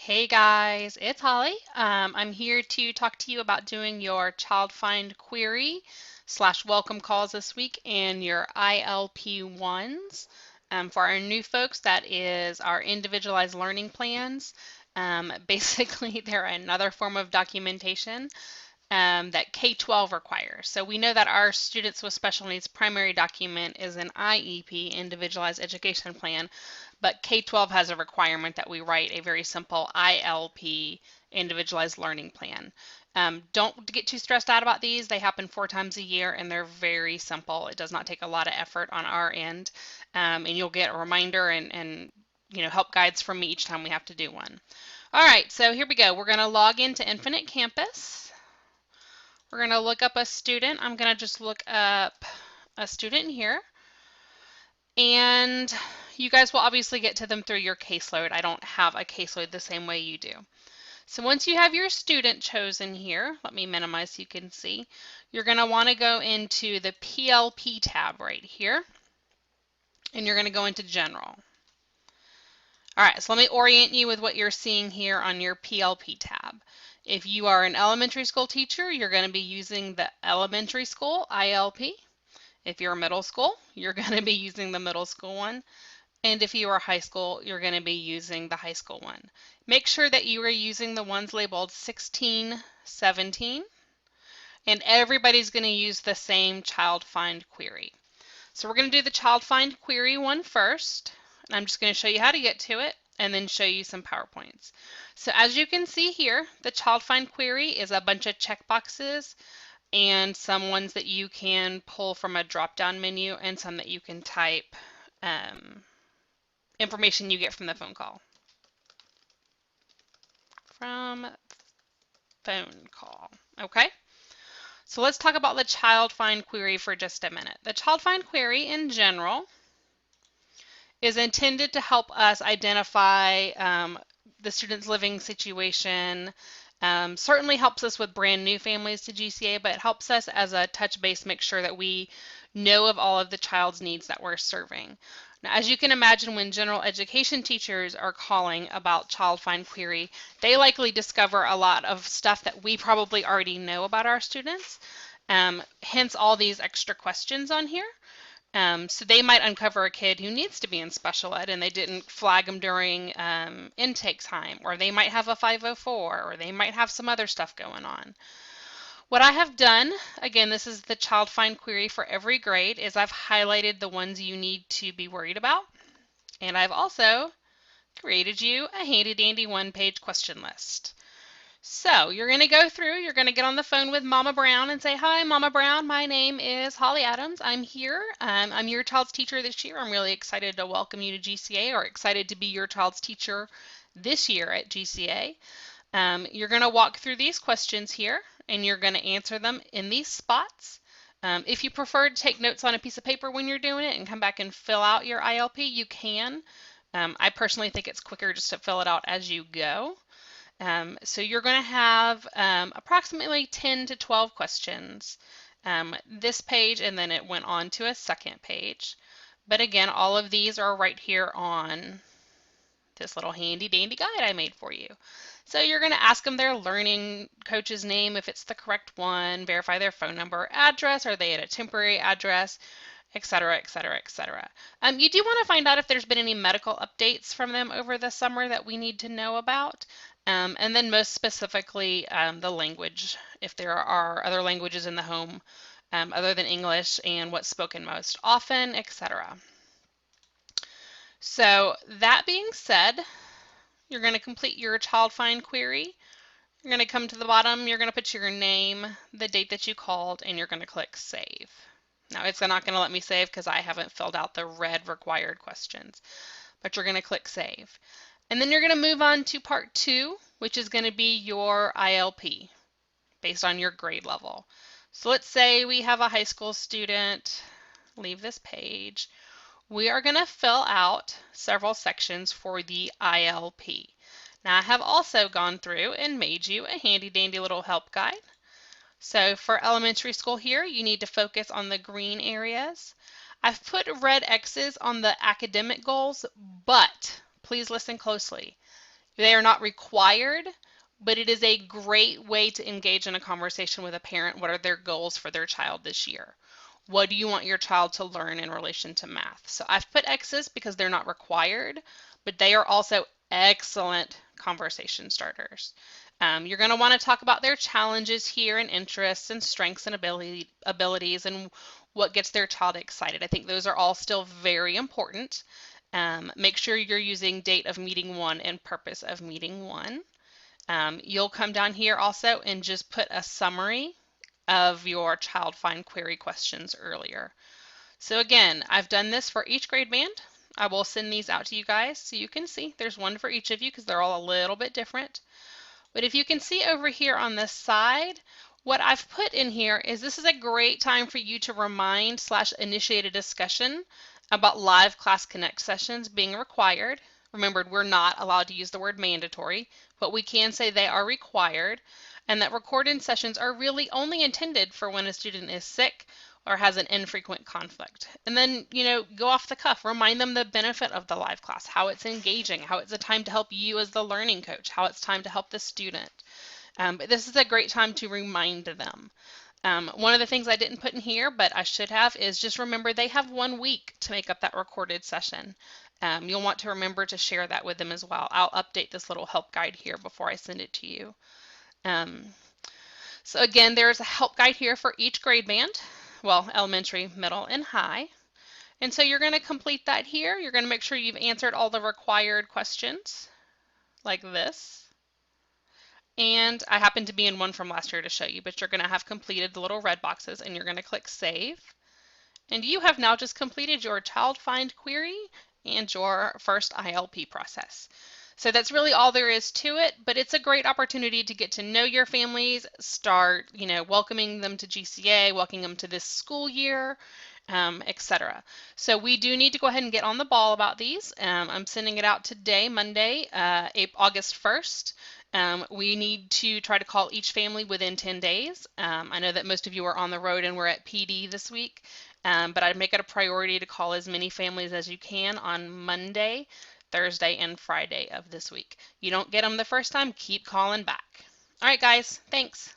Hey guys, it's Holly. I'm here to talk to you about doing your child find query / welcome calls this week and your ILP1s. For our new folks, that is our individualized learning plans. Basically, they're another form of documentation that K-12 requires. So we know that our students with special needs primary document is an IEP, Individualized Education Plan, but K-12 has a requirement that we write a very simple ILP, Individualized Learning Plan. Don't get too stressed out about these. They happen 4 times a year and they're very simple. It does not take a lot of effort on our end. And you'll get a reminder and help guides from me each time we have to do one. All right, so here we go. We're going to log into Infinite Campus. We're going to look up a student. I'm going to just look up a student here. And you guys will obviously get to them through your caseload. I don't have a caseload the same way you do. So once you have your student chosen here, let me minimize so you can see, you're going to want to go into the PLP tab right here. And you're going to go into General. All right, so let me orient you with what you're seeing here on your PLP tab. If you are an elementary school teacher, you're going to be using the elementary school ILP. If you're middle school, you're going to be using the middle school one. And if you are high school, you're going to be using the high school one. Make sure that you are using the ones labeled 16, 17, and everybody's going to use the same child find query. So we're going to do the child find query one first, and I'm just going to show you how to get to it and then show you some PowerPoints. So as you can see here, the child find query is a bunch of checkboxes and some ones that you can pull from a drop-down menu and some that you can type information you get from the phone call. Okay? So let's talk about the child find query for just a minute. The child find query in general is intended to help us identify the student's living situation. Certainly helps us with brand new families to GCA, but it helps us as a touch base make sure that we know of all of the child's needs that we're serving. Now, as you can imagine, when general education teachers are calling about child find query, they likely discover a lot of stuff that we probably already know about our students, hence all these extra questions on here. So they might uncover a kid who needs to be in special ed and they didn't flag them during intake time, or they might have a 504, or they might have some other stuff going on. What I have done, again, this is the child find query for every grade, is I've highlighted the ones you need to be worried about. And I've also created you a handy dandy one-page question list. So you're going to go through, you're going to get on the phone with Mama Brown and say, "Hi, Mama Brown, my name is Holly Adams. I'm here. I'm your child's teacher this year. I'm really excited to welcome you to GCA, or excited to be your child's teacher this year at GCA. You're going to walk through these questions here, and you're going to answer them in these spots. If you prefer to take notes on a piece of paper when you're doing it and come back and fill out your ILP, you can. I personally think it's quicker just to fill it out as you go. So you're going to have approximately 10 to 12 questions. This page, and then it went on to a second page. But again, all of these are right here on this little handy dandy guide I made for you. So you're going to ask them their learning coach's name if it's the correct one, verify their phone number, address, are they at a temporary address, etc., etc., etc. You do want to find out if there's been any medical updates from them over the summer that we need to know about. And then most specifically, the language, if there are other languages in the home other than English, and what's spoken most often, etc. So that being said, you're going to complete your child find query. You're going to come to the bottom, you're going to put your name, the date that you called, and you're going to click Save. Now it's not going to let me save because I haven't filled out the red required questions, but you're going to click Save. And then you're going to move on to part 2, which is going to be your ILP based on your grade level. So let's say we have a high school student, leave this page. We are going to fill out several sections for the ILP. Now I have also gone through and made you a handy dandy little help guide. So for elementary school here, you need to focus on the green areas. I've put red X's on the academic goals, but please listen closely. They are not required, but it is a great way to engage in a conversation with a parent. What are their goals for their child this year? What do you want your child to learn in relation to math? So I've put X's because they're not required, but they are also excellent conversation starters. You're going to want to talk about their challenges here and interests and strengths and abilities and what gets their child excited. I think those are all still very important. Make sure you're using date of meeting one and purpose of meeting one. You'll come down here also and just put a summary of your child find query questions earlier. So again, I've done this for each grade band. I will send these out to you guys so you can see. There's one for each of you because they're all a little bit different. But if you can see over here on this side, what I've put in here is this is a great time for you to remind / initiate a discussion about live class connect sessions being required. Remember, we're not allowed to use the word mandatory, but we can say they are required, and that recorded sessions are really only intended for when a student is sick or has an infrequent conflict. And then, go off the cuff, remind them the benefit of the live class, how it's engaging, how it's a time to help you as the learning coach, how it's time to help the student. But this is a great time to remind them. One of the things I didn't put in here, but I should have, is just remember they have 1 week to make up that recorded session. You'll want to remember to share that with them as well. I'll update this little help guide here before I send it to you. So again, there's a help guide here for each grade band, well, elementary, middle, and high. And so you're going to complete that here. You're going to make sure you've answered all the required questions, like this. And I happen to be in one from last year to show you, but you're going to have completed the little red boxes, and you're going to click Save. And you have now just completed your child find query and your first ILP process. So that's really all there is to it, but it's a great opportunity to get to know your families, start, welcoming them to GCA, welcoming them to this school year, etc. So we do need to go ahead and get on the ball about these. I'm sending it out today, Monday, August 1st. We need to try to call each family within 10 days. I know that most of you are on the road and we're at PD this week, but I'd make it a priority to call as many families as you can on Monday, Thursday, and Friday of this week. You don't get them the first time, keep calling back. All right, guys, thanks.